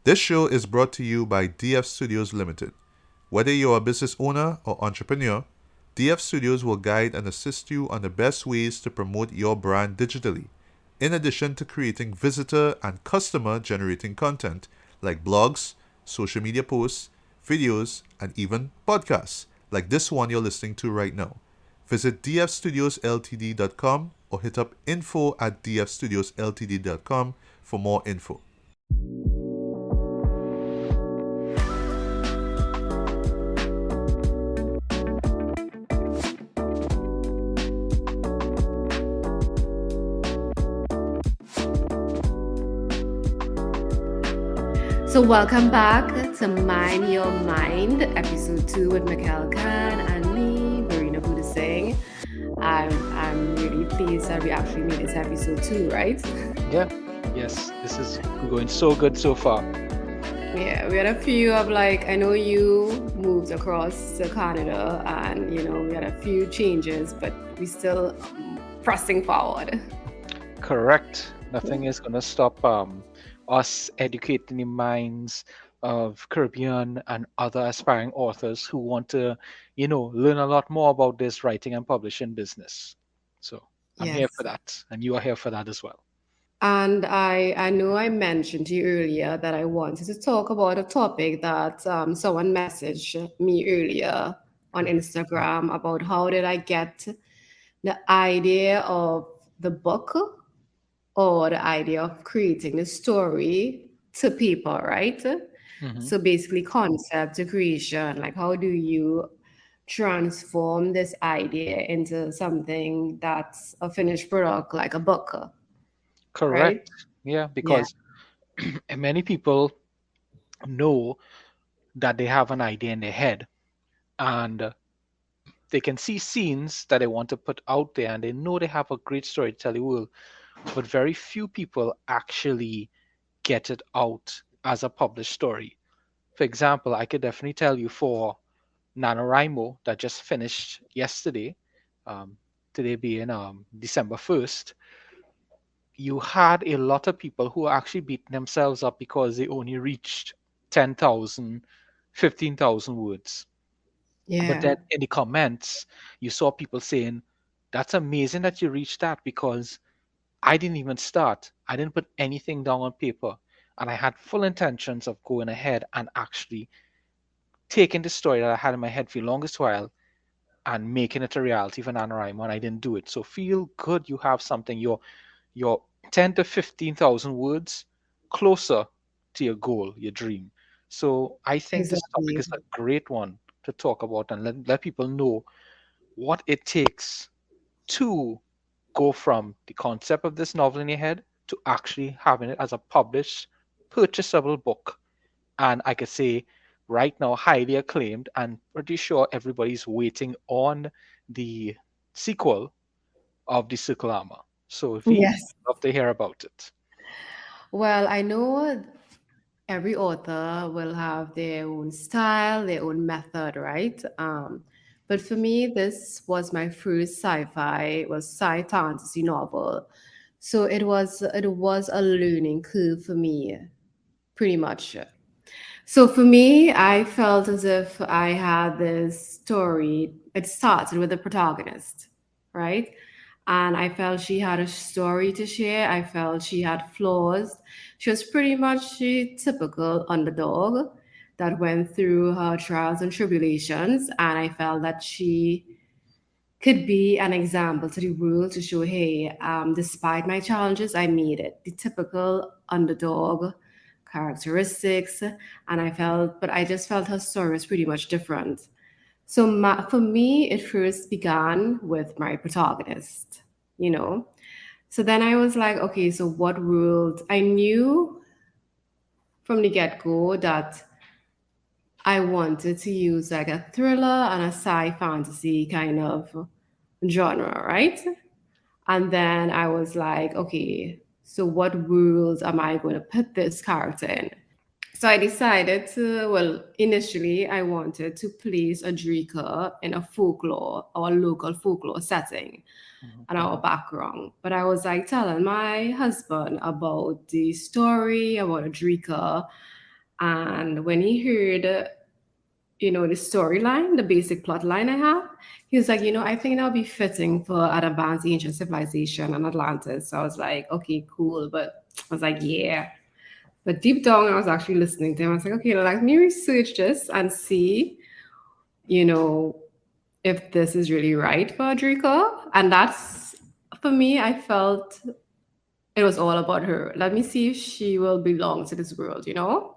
This show is brought to you by DF Studios Limited. Whether you're a business owner or entrepreneur, DF Studios will guide and assist you on the best ways to promote your brand digitally, in addition to creating visitor and customer generating content like blogs, social media posts, videos, and even podcasts like this one you're listening to right now. Visit dfstudiosltd.com or hit up info@dfstudiosltd.com for more info. So welcome back to Mind Your Mind, episode 2 with Mikkell and me, Verena Boodoosingh. I'm really pleased that we actually made this episode 2, right? Yeah, yes, this is going so good so far. Yeah, we had a few of I know you moved across to Canada and, we had a few changes, but we still pressing forward. Correct. Nothing is going to stop us educating the minds of Caribbean and other aspiring authors who want to, learn a lot more about this writing and publishing business. So I'm here for Yes. that, and you are here for that as well. And I know I mentioned to you earlier that I wanted to talk about a topic that someone messaged me earlier on Instagram about how did I get the idea of the book or the idea of creating the story to paper, right? Hmm. So basically concept to creation, like how do you transform this idea into something that's a finished product like a book, right? Correct. Yeah, Yeah. because many people know that they have an idea in their head, and they can see scenes that they want to put out there, and they know they have a great story to tell the world, but very few people actually get it out as a published story. For example, I could definitely tell you for NaNoWriMo that just finished yesterday, um, today being December 1st, you had a lot of people who actually beat themselves up because they only reached 10,000, 15,000 words. But Yeah. then in the comments, you saw people saying, "That's amazing that you reached that because I didn't even start. I didn't put anything down on paper. And I had full intentions of going ahead and actually taking the story that I had in my head for the longest while and making it a reality for NaNoWriMo, and I didn't do it. So feel good you have something. You're 10 to 15,000 words closer to your goal, your dream. So I think this topic Exactly. is a great one to talk about and let people know what it takes to go from the concept of this novel in your head to actually having it as a published, purchasable book. And I could say right now, highly acclaimed, and pretty sure everybody's waiting on the sequel of The Circle Armor. So, V, Yes. love to hear about it. Well, I know every author will have their own style, their own method, right? But for me, this was my first sci-fi, was sci fantasy novel. So it was a learning curve for me, pretty much. So for me, I felt as if I had this story. It started with the protagonist, right? And I felt she had a story to share. I felt she had flaws. She was pretty much the typical underdog that went through her trials and tribulations. And I felt that she could be an example to the world to show, hey, despite my challenges, I made it. The typical underdog characteristics, and but I just felt her story was pretty much different. So for me, it first began with my protagonist, you know. So then I was like, okay, so what world? I knew from the get go that I wanted to use like a thriller and a sci fantasy kind of genre, right? And then I was like, okay, so what world am I going to put this character in? So I decided to, well, initially I wanted to place Adrika in a folklore or local folklore setting Mhm. and our background. But I was like telling my husband about the story about Adrika, And when he heard, the storyline, the basic plot line I have, he was like, I think that'll be fitting for an advanced ancient civilization and Atlantis. So I was like, okay, cool. But I was like, yeah. But deep down, I was actually listening to him. I was like, okay, let me research this and see, you know, if this is really right for Adrika. And that's, for me, I felt it was all about her. Let me see if she will belong to this world. Okay.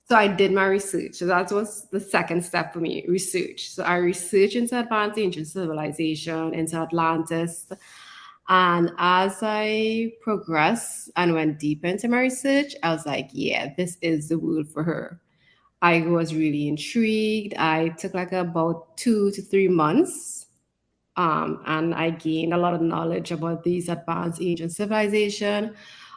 So I did my research. So that was the second step for me, research. So I researched into advanced ancient civilization, into Atlantis. And as I progressed and went deeper into my research, I was like, yeah, this is the world for her. I was really intrigued. I took like about 2 to 3 months, and I gained a lot of knowledge about these advanced ancient civilization,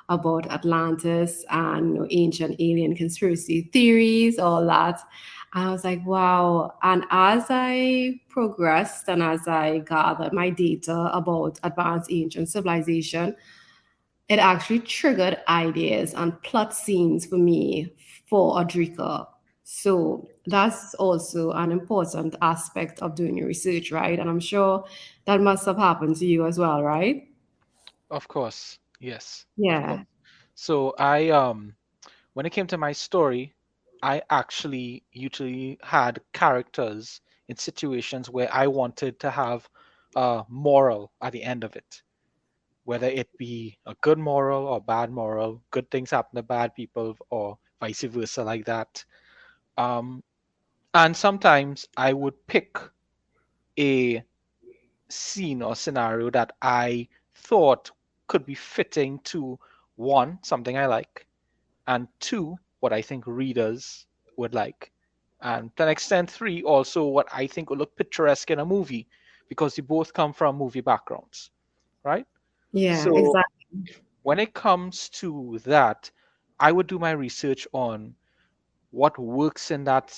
about Atlantis and ancient alien conspiracy theories, all that. I was like, wow. And as I progressed and as I gathered my data about advanced ancient civilization, it actually triggered ideas and plot scenes for me for Adrika. So that's also an important aspect of doing your research, right? And I'm sure that must have happened to you as well, right? Of course. Yes. Of course. Yeah. So when it came to my story, I actually usually had characters in situations where I wanted to have a moral at the end of it, whether it be a good moral or bad moral, good things happen to bad people or vice versa, like that. Um, and sometimes I would pick a scene or scenario that I thought could be fitting to one, something I like, and two, what I think readers would like. And to an extent, three, also what I think would look picturesque in a movie, because they both come from movie backgrounds, right? Yeah, So exactly. when it comes to that, I would do my research on what works in that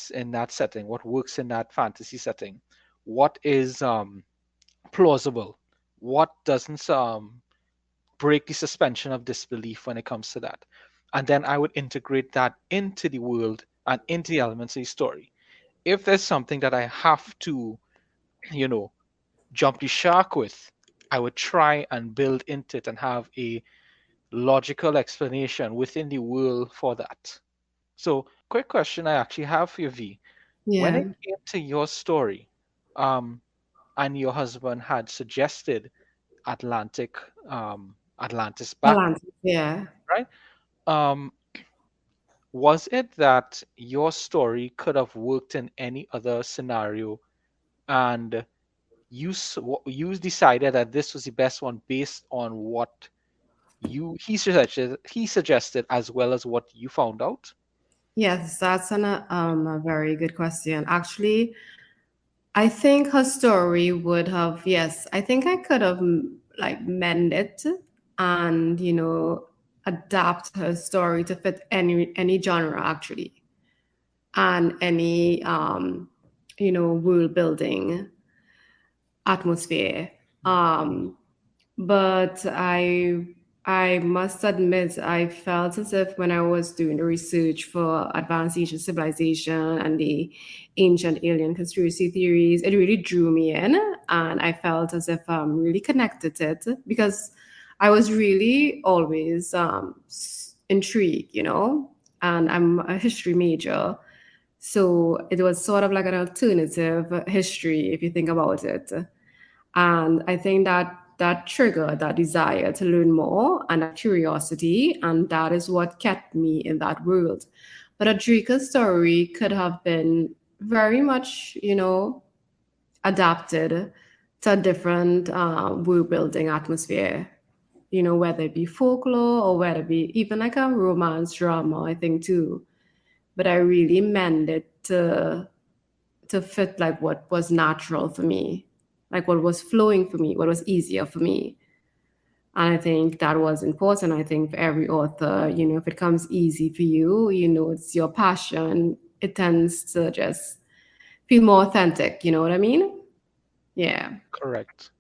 setting, what works in that fantasy setting, what is plausible, what doesn't break the suspension of disbelief when it comes to that. And then I would integrate that into the world and into the elements of the story. If there's something that I have to, you know, jump the shark with, I would try and build into it and have a logical explanation within the world for that. So, quick question I actually have for you, V. When Yeah. it came to your story, um, and your husband had suggested Atlantic, Atlantis background, Atlantis, yeah. right? Um, was it that your story could have worked in any other scenario, and you decided that this was the best one based on what he suggested as well as what you found out? Yes, that's a very good question. Actually, I think her story would have, yes, I think I could have like mend it and, adapt her story to fit any genre actually, and any world building atmosphere. Um but I must admit I felt as if when I was doing the research for advanced ancient civilization and the ancient alien conspiracy theories, it really drew me in, and I felt as if I'm really connected to it because I was really always intrigued, and I'm a history major. So it was sort of like an alternative history if you think about it. And I think that triggered that desire to learn more and that curiosity, and that is what kept me in that world. But Adrika's story could have been very much, adapted to a different world building atmosphere, whether it be folklore or whether it be even like a romance drama, I think too. But I really meant it to fit like what was natural for me, like what was flowing for me, what was easier for me. And I think that was important. I think for every author, if it comes easy for you, it's your passion, it tends to just feel more authentic. You know what I mean? Yeah. Correct.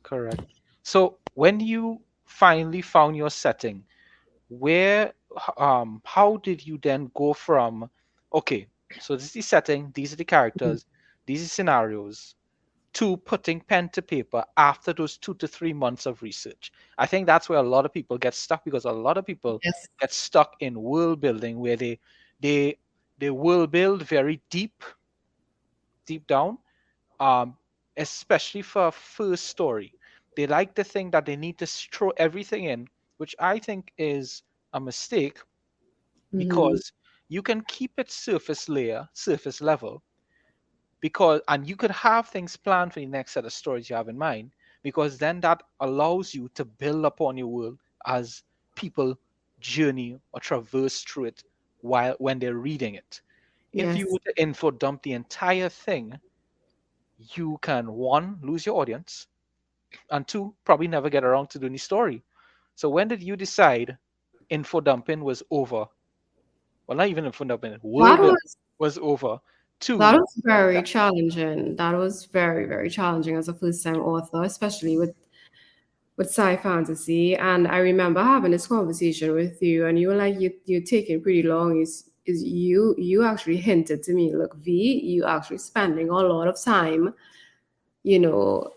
Correct. So when you finally found your setting, where how did you then go from, okay, so this is the setting, these are the characters, these are scenarios, to putting pen to paper after those 2 to 3 months of research? I think that's where a lot of people get stuck, because a lot of people Yes. get stuck in world building where they they will build very deep down, um, especially for a first story. They like to think that they need to throw everything in, which I think is a mistake, Mm-hmm. because you can keep it surface level, because and you could have things planned for the next set of stories you have in mind, because then that allows you to build upon your world as people journey or traverse through it while when they're reading it. If you Yes. were to info dump the entire thing, you can, one, lose your audience, and two, probably never get around to doing the story. So when did you decide info dumping was over? Well, not even info dumping, That world building was was over. that Two, was very challenging. That was very, very challenging as a first time author, especially with sci fantasy. And I remember having this conversation with you, and you were like, you're taking pretty long. Is you actually hinted to me, look, V, you actually spending a lot of time, you know,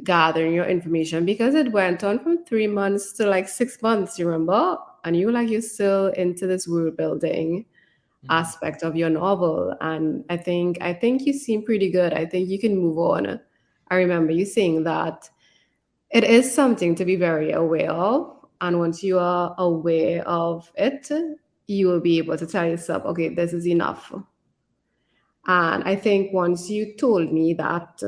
gathering your information, because it went on from 3 months to like 6 months, you remember? And you were like, you're still into this world building mhm, aspect of your novel. And I think you seem pretty good. I think you can move on. I remember you saying that it is something to be very aware of. And once you are aware of it, you will be able to tell yourself, okay, this is enough. And I think once you told me that,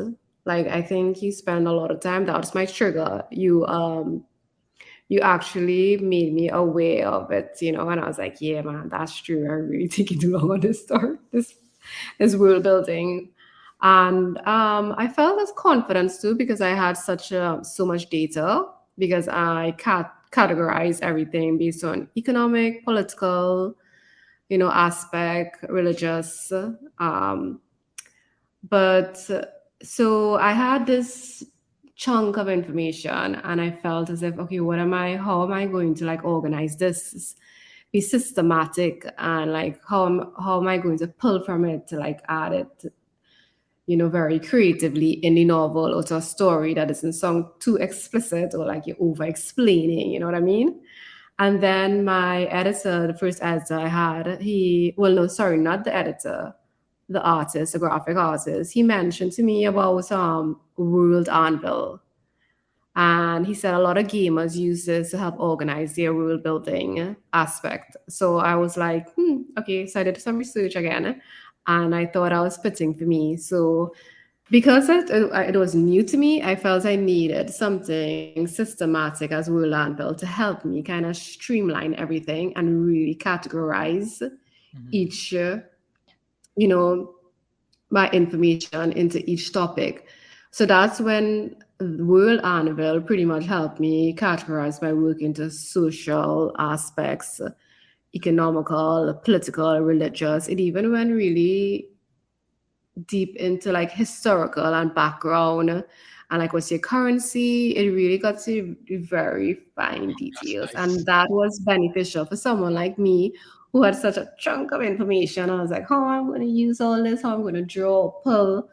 like, I think you spend a lot of time, that was my trigger. You actually made me aware of it, and I was like, yeah, man, that's true. I'm really taking too long on this start, this world building. And I felt as confidence too, because I had so much data, because I categorize everything based on economic, political, aspect, religious. Um, but so I had this chunk of information, and I felt as if, okay, how am I going to like organize this, be systematic, and like how am I going to pull from it to like add it, very creatively in the novel, or to a story that doesn't sound too explicit or like you're over explaining, you know what I mean? And then my editor, the first editor I had, well, no, sorry, not the editor, the artist, the graphic artist, he mentioned to me about World Anvil. And he said a lot of gamers use this to help organize their world building aspect. So I was like, okay. So I did some research again, and I thought I was fitting for me. So because it was new to me, I felt I needed something systematic as World Anvil to help me kind of streamline everything and really categorize mhm. each, you know, my information into each topic. So that's when World Anvil pretty much helped me categorize my work into social aspects, economical, political, religious. It even went really deep into like historical and background, and like what's your currency. It really got to very fine That's details, and nice. that was beneficial for someone like me who had such a chunk of information. I was like, oh, I'm going to use all this, how I'm going to draw, pull.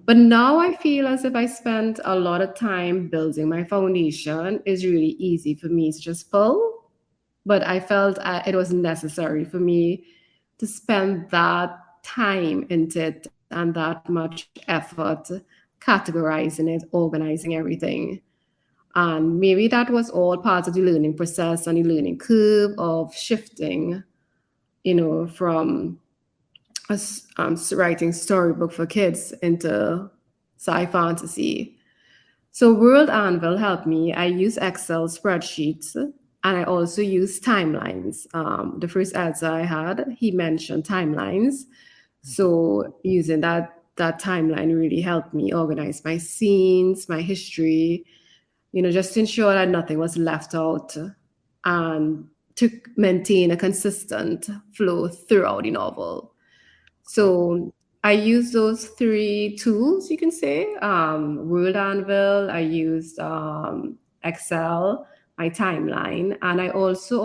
But now I feel as if I spent a lot of time building my foundation. It's really easy for me to just pull, but I felt it was necessary for me to spend that time into it and that much effort categorizing it, organizing everything. And maybe that was all part of the learning process and the learning curve of shifting, from writing storybook for kids into sci fantasy. So World Anvil helped me. I use Excel spreadsheets, and I also use timelines. The first answer I had, he mentioned timelines. Mhm. So using that timeline really helped me organize my scenes, my history, just to ensure that nothing was left out, and to maintain a consistent flow throughout the novel. Cool. So I use those three tools, you can say. Word Anvil, I used Excel, my timeline, and I also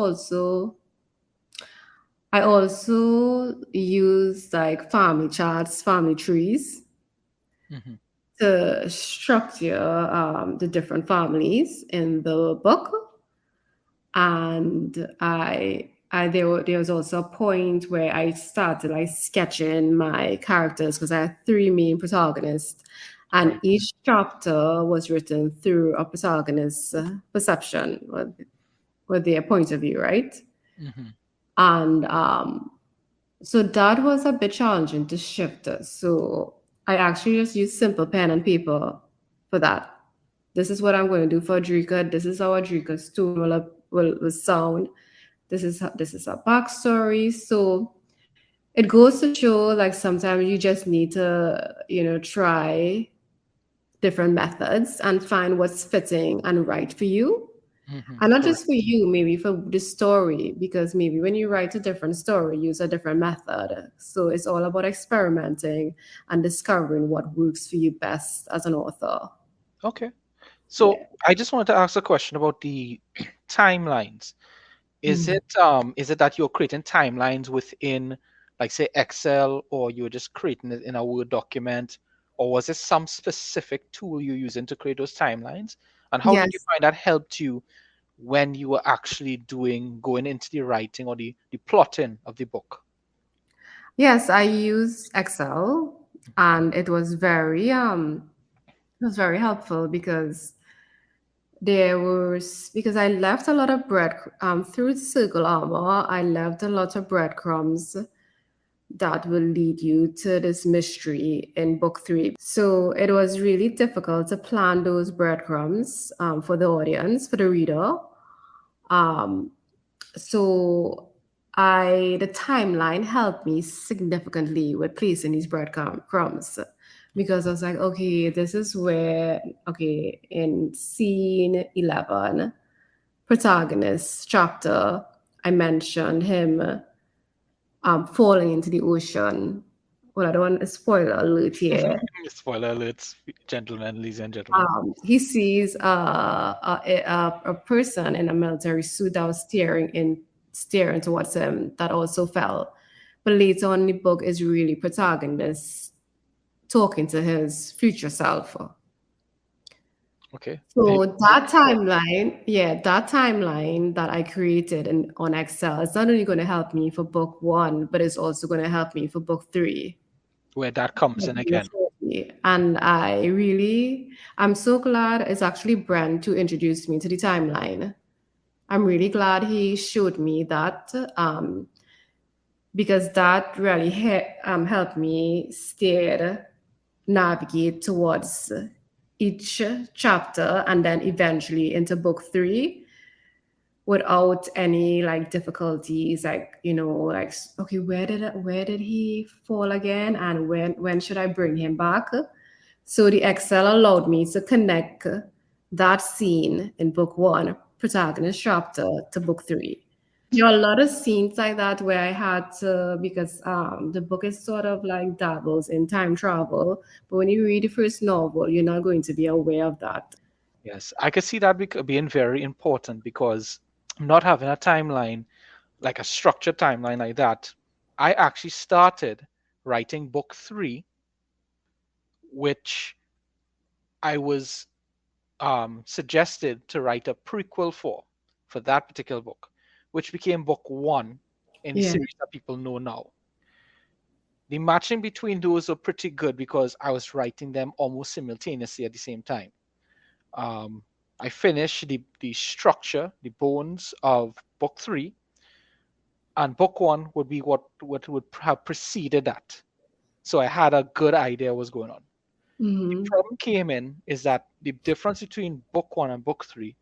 I also use like family charts, family trees Hmm. to structure the different families in the book. And there was also a point where I started like sketching my characters because I had three main protagonists, and Right. each chapter was written through a protagonist's perception with their point of view, right? Hmm. And so that was a bit challenging to shift. So I actually just used simple pen and paper for that. This is what I'm going to do for Drika. This is how Drika's tone will sound. This is a backstory. So it goes to show like sometimes you just need to, try different methods and find what's fitting and right for you. Hmm. And not Correct. just for you, maybe for the story, because maybe when you write a different story, use a different method. So it's all about experimenting and discovering what works for you best as an author. Okay. So Yeah. I just wanted to ask a question about the timelines. Mm. Is it that you're creating timelines within, like, say, Excel, or you're just creating it in a Word document, or was it some specific tool you're using to create those timelines? And how did you Yes. find that helped you when you were actually going into the writing or the plotting of the book? Yes, I use Excel, and it was very helpful because because I left a lot of bread through the circle armor. I left a lot of breadcrumbs that will lead you to this mystery in book three. So it was really difficult to plan those breadcrumbs for the audience, for the reader. Um, so the timeline helped me significantly with placing these breadcrumbs because I was like, okay, this is where, okay, in scene 11, protagonist chapter, I mentioned him falling into the ocean. Well, I don't want a spoiler alert here. Spoiler alerts, gentlemen, ladies and gentlemen. He sees a person in a military suit that was staring towards him that also fell. But later on in the book is really protagonist talking to his future self. Okay. So Very that important. timeline, yeah, that timeline that I created on Excel, it's not only going to help me for book one, but it's also going to help me for book three. Where that comes in again. And I'm so glad it's actually Brent who introduced me to the timeline. I'm really glad he showed me that because that really helped me steer, navigate towards each chapter and then eventually into book three without any like difficulties, like like okay, where did he fall again, and when should I bring him back? So the Excel allowed me to connect that scene in book one, protagonist chapter, to book three. There are a lot of scenes like that where I had to, because the book is sort of like dabbles in time travel, but when you read the first novel, you're not going to be aware of that. Yes, I could see that being very important because not having a timeline, like a structured timeline like that, I actually started writing book three, which I was suggested to write a prequel for that particular book, which became book one in the Yeah. series that people know now. The matching between those were pretty good because I was writing them almost simultaneously at the same time. Um, I finished the structure, the bones of book three, and book one would be what would have preceded that. So I had a good idea what was going on. The Hmm. problem came in is that the difference between book one and book three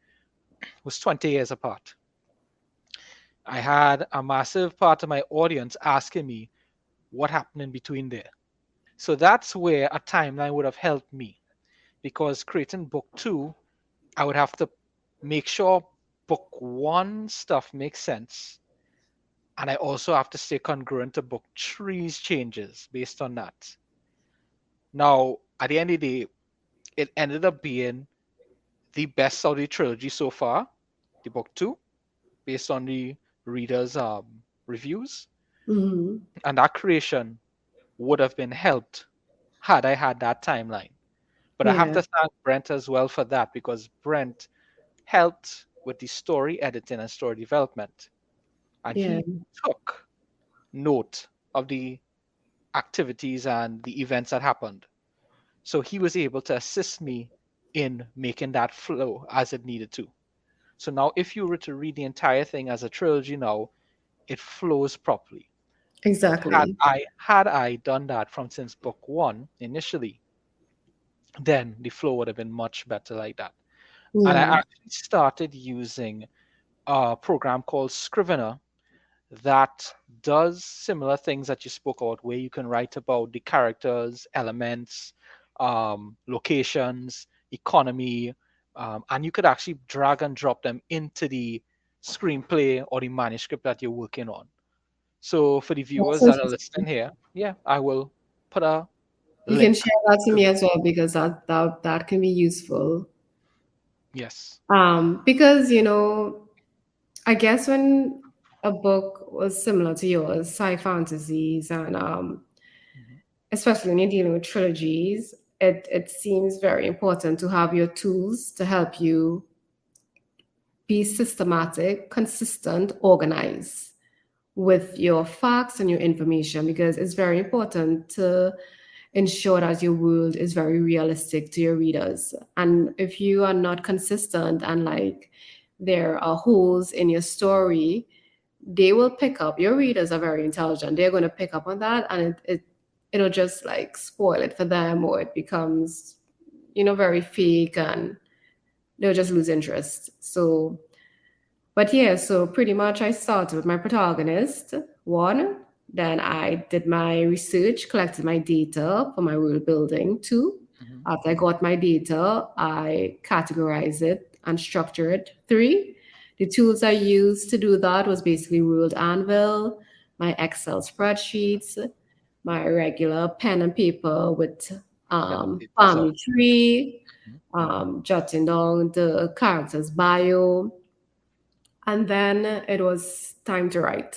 was 20 years apart. I had a massive part of my audience asking me what happened in between there. So that's where a timeline would have helped me because creating book two, I would have to make sure book one stuff makes sense. And I also have to stay congruent to book three's changes based on that. Now, at the end of the day, it ended up being the best of the trilogy so far, the book two, based on the readers' reviews. Mm-hmm. And that creation would have been helped had I had that timeline. But I have Yeah. to thank Brent as well for that, because Brent helped with the story editing and story development. And Yeah. he took note of the activities and the events that happened. So he was able to assist me in making that flow as it needed to. So now, if you were to read the entire thing as a trilogy now, it flows properly. But Exactly. had I done that from since book one initially, then the flow would have been much better like that. And I Yeah. actually started using a program called Scrivener that does similar things that you spoke about, where you can write about the characters, elements, locations, economy, and you could actually drag and drop them into the screenplay or the manuscript that you're working on. So for the That's viewers that are listening interesting. here, yeah, I will put a You can link. share that to me as well because that can be useful. Yes. Because I guess when a book was similar to yours, sci fantasies, and Mhm. especially when you're dealing with trilogies, it seems very important to have your tools to help you be systematic, consistent, organized with your facts and your information because it's very important to ensure that your world is very realistic to your readers. And if you are not consistent and like there are holes in your story, they will pick up. Your readers are very intelligent. They're going to pick up on that and it'll just like spoil it for them or it becomes, very fake and they'll just lose interest. So but yeah, so pretty much I started with my protagonist, one. Then I did my research, collected my data for my world building, two. Mhm. After I got my data, I categorize it and structure it. Three, the tools I used to do that was basically World Anvil, my Excel spreadsheets, my regular pen and paper with Pen and paper is family always good. tree, Mhm. jotting down the character's bio, and then it was time to write.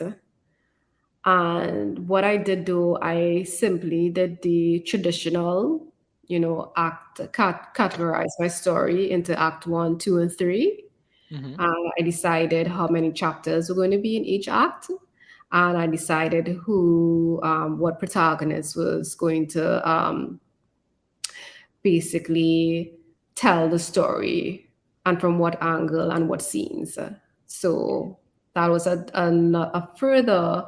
And what I did do, I simply did the traditional, categorize my story into act one, two, and three. Mhm. I decided how many chapters were going to be in each act. And I decided what protagonist was going to basically tell the story and from what angle and what scenes. So that was a further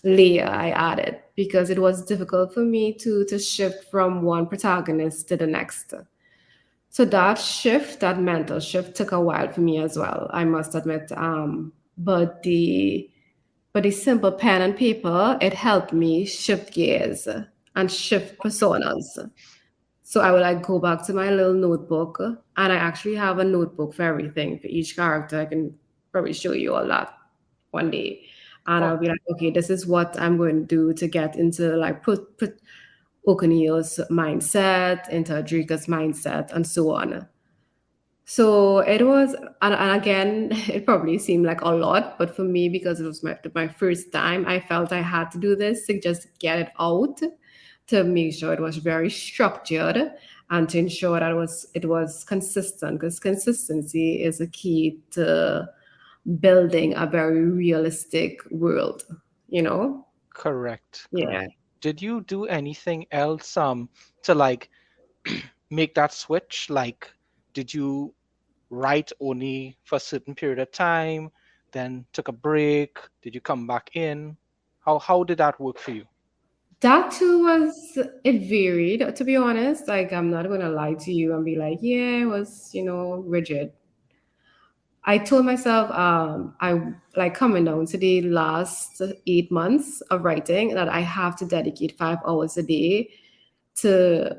layer I added because it was difficult for me to shift from one protagonist to the next. So that mental shift took a while for me as well, I must admit. But the simple pen and paper, it helped me shift gears and shift personas. So I would like go back to my little notebook, and I actually have a notebook for everything for each character. I can probably show you all that one day, and Oh, I'll be like, okay, this is what I'm going to do to get into like put O'Neill's mindset, into Adrika's mindset, and so on. So it was, and again, it probably seemed like a lot, but for me, because it was my first time, I felt I had to do this to just get it out, to make sure it was very structured, and to ensure that it was consistent, because consistency is a key to building a very realistic world. You know? correct, Yeah. correct. Did you do anything else to like make that switch? Like, did you write only for a certain period of time, then took a break? Did you come back in? How did that work for you? That too was it varied, to be honest. Like I'm not gonna lie to you and be like, yeah, it was, rigid. I told myself, I like coming down to the last 8 months of writing that I have to dedicate 5 hours a day to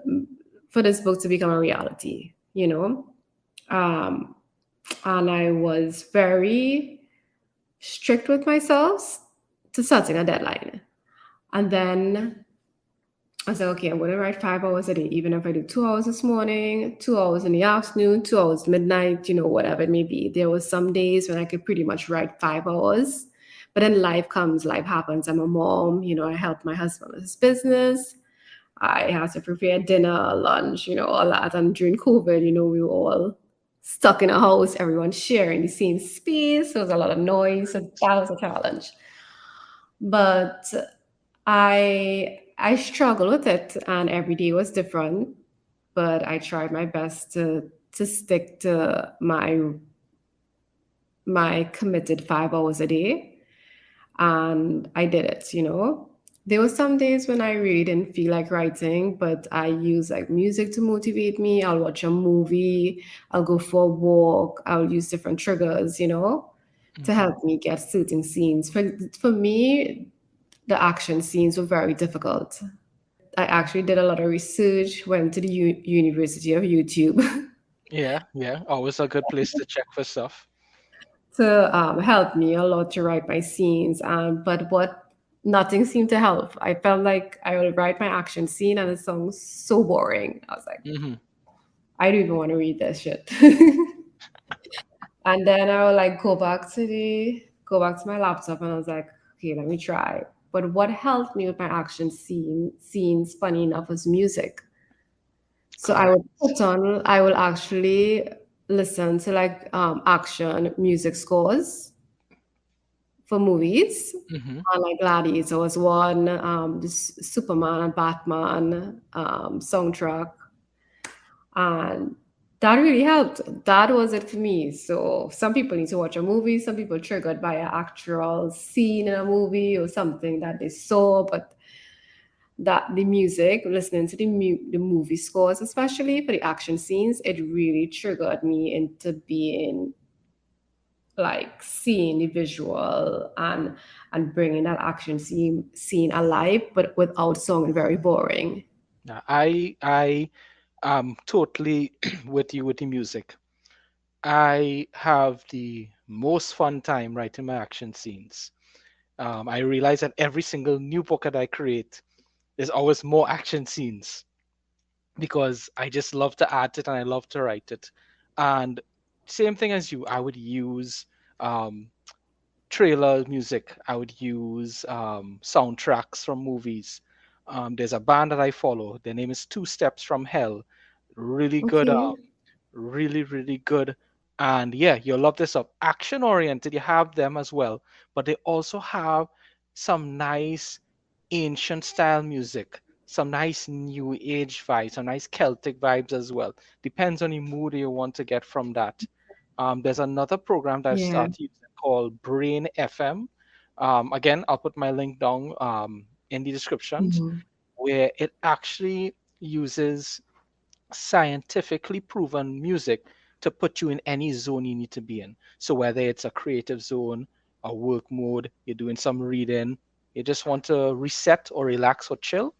for this book to become a reality, Um, and I was very strict with myself to setting a deadline. And then I said, okay, I'm going to write 5 hours a day, even if I do 2 hours this morning, 2 hours in the afternoon, 2 hours midnight, whatever it may be. There was some days when I could pretty much write 5 hours, But then life comes, life happens. I'm a mom, I help my husband with his business. I had to prepare dinner, lunch, all that. And during COVID, we were all stuck in a house, everyone sharing the same space. There was a lot of noise. So that was a challenge. But I struggled with it, and every day was different. But I tried my best to stick to my committed 5 hours a day, and I did it. There were some days when I really didn't feel like writing, but I use like music to motivate me. I'll watch a movie, I'll go for a walk, I'll use different triggers, to Hmm. help me get certain scenes. For me, the action scenes were very difficult. I actually did a lot of research, went to the University of YouTube Yeah, yeah. Always a good place to check for stuff. to help me a lot to write my scenes. But nothing seemed to help. I felt like I would write my action scene and it sounds so boring. I was like, Hmm. I don't even want to read this shit. And then I would like go back to my laptop and I was like, okay, let me try. But what helped me with my action scenes, funny enough, was music. So Correct. I will actually listen to like action music scores for movies. Hmm. Like Gladiator was one, this Superman and Batman soundtrack, and that really helped. That was it for me. So some people need to watch a movie. Some people triggered by an actual scene in a movie or something that they saw, but that the music, listening to the movie scores, especially for the action scenes, it really triggered me into being like seeing the visual and bringing that action scene alive, but without sounding very boring. Now, I am totally with you with the music. I have the most fun time writing my action scenes. I realize that every single new book that I create, there's always more action scenes because I just love to add it and I love to write it. And same thing as you, I would use um, trailer music. I would use soundtracks from movies. There's a band that I follow. Their name is Two Steps from Hell. Really good, Okay. really, really good. And yeah, you'll love this up. Action oriented, you have them as well, but they also have some nice ancient style music, some nice new age vibes, some nice Celtic vibes as well. Depends on the mood you want to get from that. There's another program that I've Yeah. started using called Brain FM. Again, I'll put my link down in the descriptions, Mhm. where it actually uses scientifically proven music to put you in any zone you need to be in. So whether it's a creative zone, a work mode, you're doing some reading, you just want to reset or relax or chill,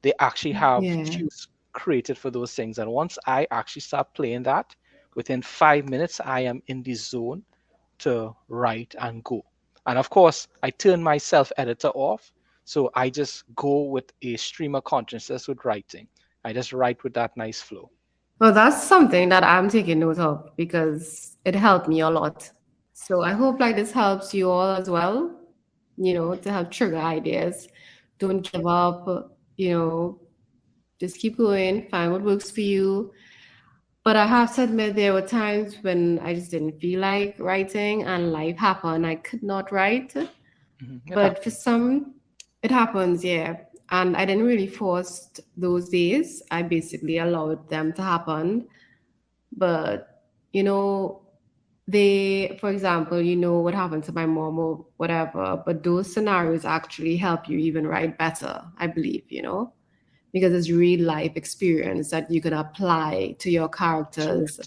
they actually have Yeah. cues created for those things. And once I actually start playing that, within 5 minutes, I am in the zone to write and go. And of course, I turn my self editor off. So I just go with a stream of consciousness with writing. I just write with that nice flow. Well, that's something that I'm taking note of because it helped me a lot. So I hope like this helps you all as well, to help trigger ideas. Don't give up, just keep going, find what works for you. But I have to admit, there were times when I just didn't feel like writing and life happened. I could not write. It But for happens. some, it happens, yeah. And I didn't really force those days. I basically allowed them to happen. But, you know, for example, what happened to my mom or whatever, but those scenarios actually help you even write better, I believe, because it's real life experience that you can apply to your characters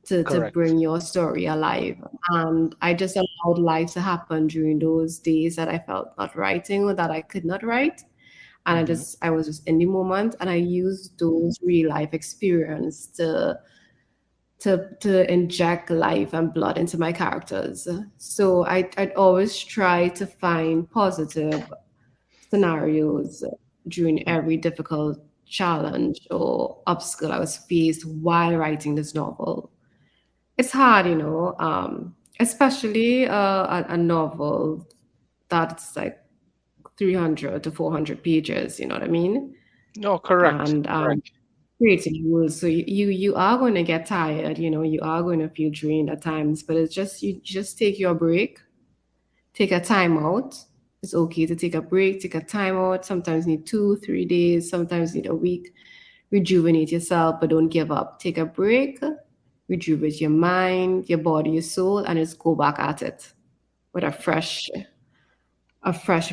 to Correct. bring your story alive. And I just allowed life to happen during those days that I felt not writing or that I could not write. And Hmm. I was just in the moment and I used those real life experience to inject life and blood into my characters. So I'd always try to find positive scenarios during every difficult challenge or obstacle I was faced while writing this novel. It's hard, especially a novel. that's like 300 to 400 pages, you know what I mean? No, correct. And Correct. creating rules. So you are going to get tired, you are going to feel drained at times, but it's just you just take your break, take a time out. It's okay to take a break, take a time out. Sometimes need 2, 3 days, sometimes need a week. Rejuvenate yourself, but don't give up. Take a break, rejuvenate your mind, your body, your soul, and just go back at it with a fresh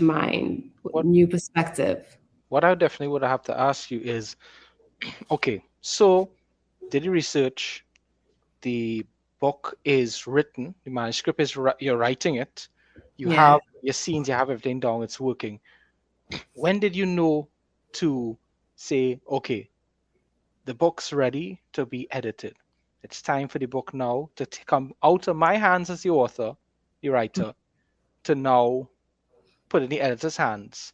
mind, What new perspective. what I definitely would have to ask you is, okay, so did you research? The book is written, the manuscript is you're writing it, you Yeah. have your scenes, you have everything down, it's working. When did you know to say, okay, the book's ready to be edited? It's time for the book now to come out of my hands as the author, the writer, to now put in the editor's hands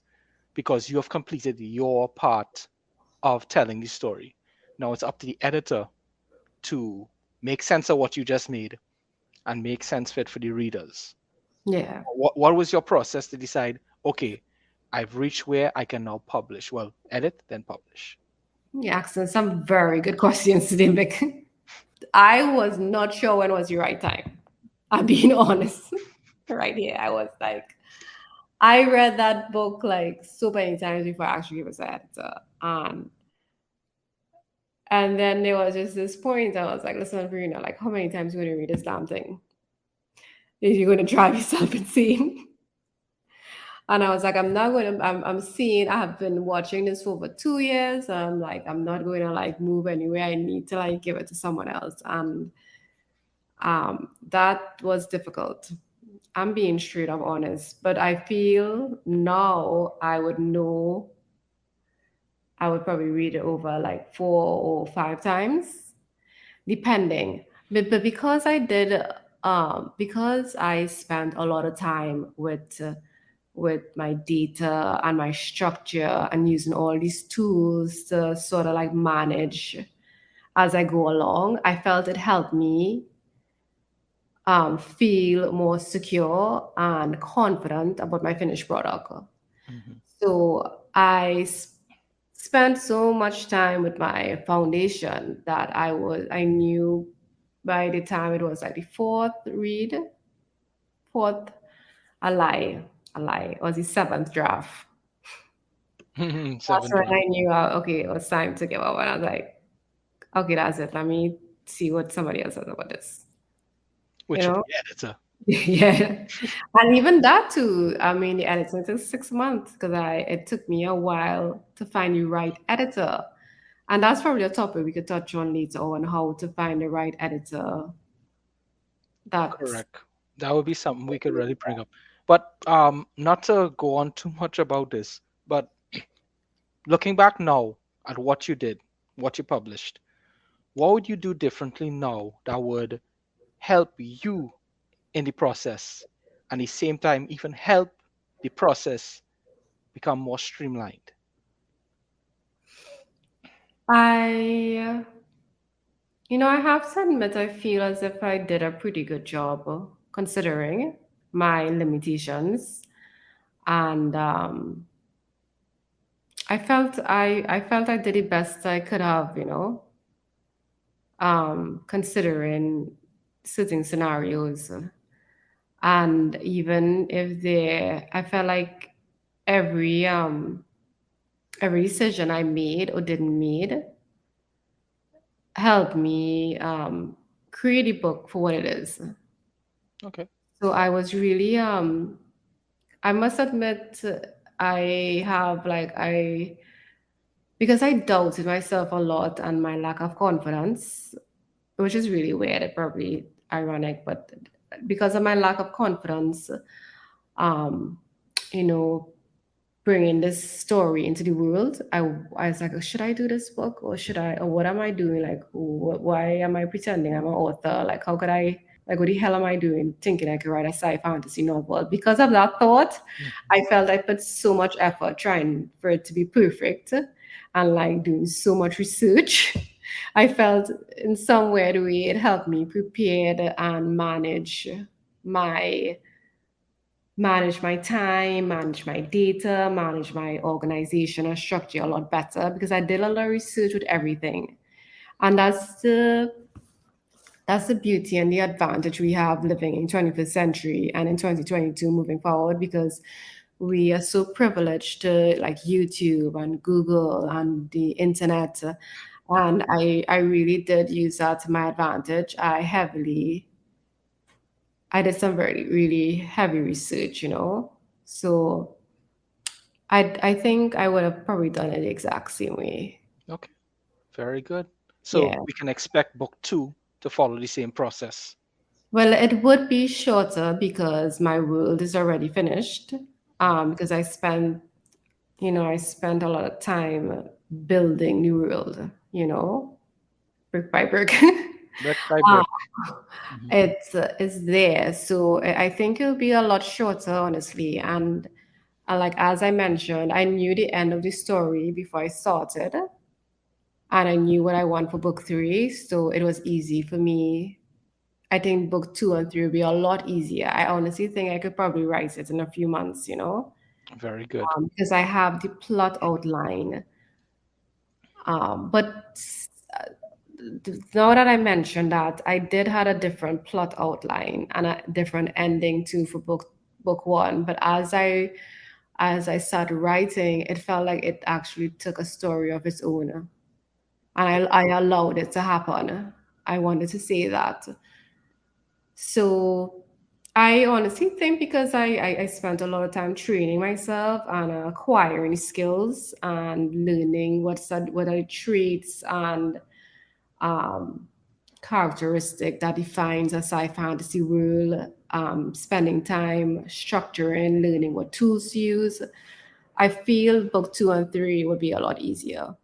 because you have completed your part of telling the story. Now it's up to the editor to make sense of what you just made and make sense of it for the readers. Yeah. What was your process to decide, okay, I've reached where I can now publish? Well, edit, then publish. You asking some very good questions today, Mick. I was not sure when was the right time. I'm being honest. Right here. I was like, I read that book like so many times before I actually was an editor. And then there was just this point I was like, listen, Verena, like how many times are you gonna read this damn thing? Is you gonna drive yourself insane? And I was like, I'm not going to, I'm seeing, I have been watching this for over 2 years. I'm like, I'm not going to like move anywhere. I need to like give it to someone else. And that was difficult. I'm being straight up honest, but I feel now I would know, I would probably read it over like 4 or 5 times, depending. But because I spent a lot of time with my data and my structure and using all these tools to sort of like manage as I go along, I felt it helped me feel more secure and confident about my finished product. Mhm. So spent so much time with my foundation that I knew by the time it was like the fourth, a lie, it was the seventh draft. That's Seven when draft, I knew, okay, it was time to give up. And I was like, okay, that's it. Let me see what somebody else says about this. You which would know? be editor. Yeah. And even that too, I mean, the editing took 6 months because it took me a while to find the right editor. And that's probably a topic we could touch on later on how to find the right editor. That's Correct. That would be something we could really bring up. But not to go on too much about this, but looking back now at what you did, what you published, what would you do differently now that would help you in the process and at the same time even help the process become more streamlined? I I have to admit, I feel as if I did a pretty good job considering my limitations, and I felt I did the best I could have, considering certain scenarios, and even if I felt like every um every decision I made or didn't made helped me create a book for what it is. Okay. So I was really I must admit I have like I because I doubted myself a lot and my lack of confidence, which is really weird, probably ironic, but because of my lack of confidence, um, you know, bringing this story into the world, I was like, "Oh, should I do this book or should I, or what am I doing? Like, why am I pretending I'm an author? Like, how could I, like, what the hell am I doing thinking I could write a sci fantasy novel?" Because of that thought, Mhm. I felt I put so much effort trying for it to be perfect and like doing so much research. I felt in some weird way it helped me prepare and manage my manage my time, manage my data, manage my organization and structure a lot better because I did a lot of research with everything. And that's the beauty and the advantage we have living in 21st century and in 2022 moving forward because we are so privileged to like YouTube and Google and the internet. And I really did use that to my advantage. I did some very really heavy research, you know. So I think I would have probably done it the exact same way. Okay, very good. So Yeah. we can expect book two to follow the same process. Well, it would be shorter because my world is already finished. Because I spent a lot of time building new world, brick by brick. Brick by um, brick. Mhm. it's there, so I think it'll be a lot shorter, honestly. And like as I mentioned, I knew the end of the story before I started, and I knew what I want for book three, so it was easy for me. I think book two and three will be a lot easier. I honestly think I could probably write it in a few months, Very good. because I have the plot outline. But now that I mentioned that, I did had a different plot outline and a different ending too for book one. But as I started writing, it felt like it actually took a story of its own, and I allowed it to happen. I wanted to say that. So I honestly think because I spent a lot of time training myself and acquiring skills and learning what are traits and um, characteristic that defines a sci fantasy world, spending time structuring, learning what tools to use. I feel book two and three would be a lot easier.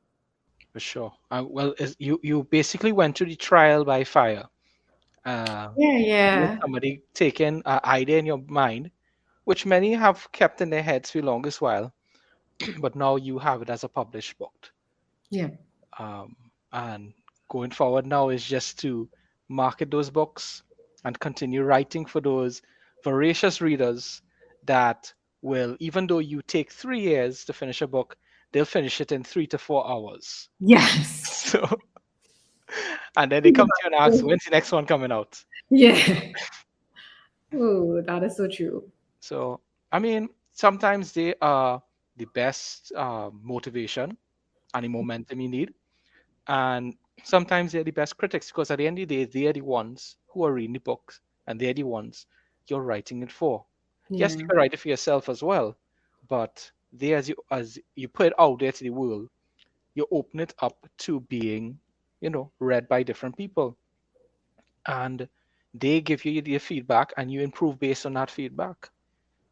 For sure. Well, you basically went to the trial by fire. Uh, Yeah, you had yeah, somebody taking an idea in your mind, which many have kept in their heads for the longest while, but now you have it as a published book. yeah. Um, and going forward now is just to market those books and continue writing for those voracious readers that will, even though you take 3 years to finish a book, they'll finish it in 3 to 4 hours. Yes. So, and then they come to you and ask, when's the next one coming out? Yeah. Oh, that is so true. So, I mean, sometimes they are the best motivation and the momentum you need. And sometimes they're the best critics because at the end of the day, they're the ones who are reading the books and they're the ones you're writing it for. Yes, you Yeah. can write it for yourself as well, but they, as you put it out there to the world, you open it up to being, read by different people, and they give you their feedback, and you improve based on that feedback,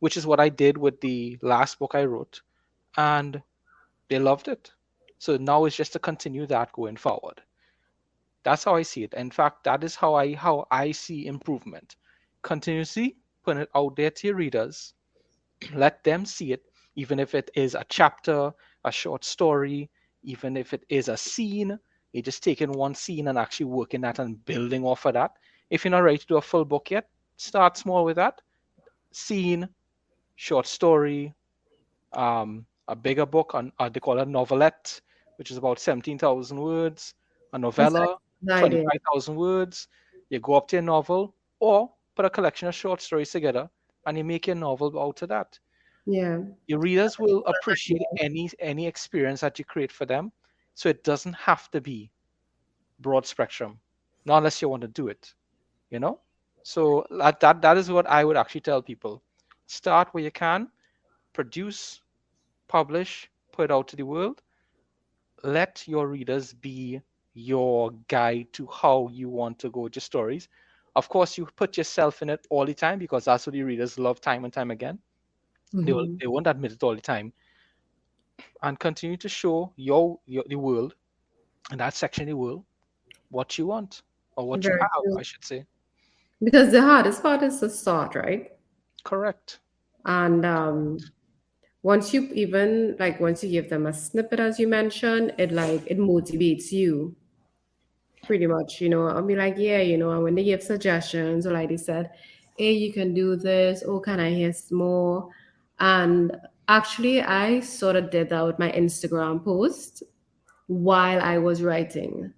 which is what I did with the last book I wrote, and they loved it. So now it's just to continue that going forward. That's how I see it. In fact, that is how I see improvement. Continuously put it out there to your readers, let them see it, even if it is a chapter, a short story, even if it is a scene. You're just taking one scene and actually working that and building off of that. If you're not ready to do a full book yet, start small with that. Scene, short story, a bigger book, on they call it a novelette, which is about 17,000 words, a That's novella, the idea. 25,000 words. You go up to a novel, or put a collection of short stories together, and you make your novel out of that. Yeah. Your readers will appreciate any experience that you create for them, so it doesn't have to be broad spectrum, not unless you want to do it. You know, so that is what I would actually tell people: start where you can, produce, publish, put out to the world. Let your readers be your guide to how you want to go with your stories. Of course, you put yourself in it all the time because that's what the readers love time and time again. Hmm. They won't admit it all the time, and continue to show your the world, and that section of the world, what you want or what you Very have, true. I should say. Because the hardest part is to start, right? Correct. And once you give them a snippet, as you mentioned, it motivates you pretty much. I'll be like, yeah, and when they give suggestions, or like they said, hey, you can do this. Oh, can I hear more? And actually, I sort of did that with my Instagram post while I was writing.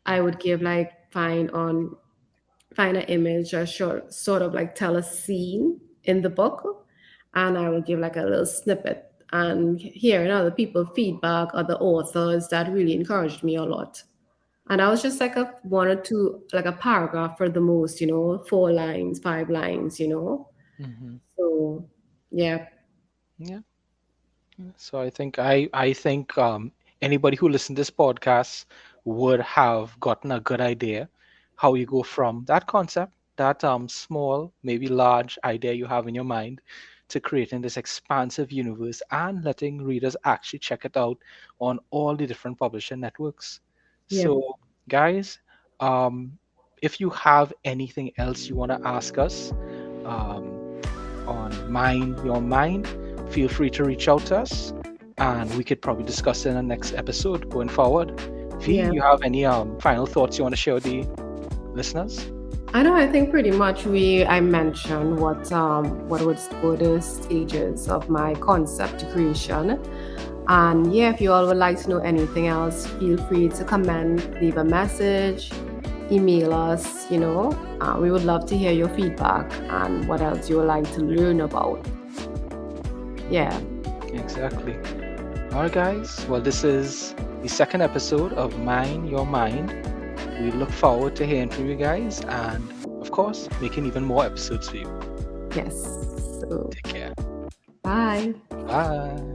I would give like find an image or short sort of like tell a scene in the book, and I would give like a little snippet and hearing other people feedback, other authors, that really encouraged me a lot. And I was just like a one or two, like a paragraph for the most, 4 lines, 5 lines. Hmm. So yeah. Yeah. So I think anybody who listened to this podcast would have gotten a good idea how you go from that concept, that small, maybe large idea you have in your mind, to creating this expansive universe and letting readers actually check it out on all the different publisher networks. Yep. So, guys, um, if you have anything else you want to ask us, um, on Mind Your Mind, feel free to reach out to us and we could probably discuss it in the next episode going forward. V, Yeah. you have any final thoughts you want to share with the listeners? I know. I think pretty much I mentioned what were the stages of my concept to creation, and yeah, if you all would like to know anything else, feel free to comment, leave a message, email us. We would love to hear your feedback and what else you would like to learn about. Yeah. Exactly. All right, guys. Well, this is the second episode of Mind Your Mind. We look forward to hearing from you guys and, of course, making even more episodes for you. Yes. So Take care. bye. Bye.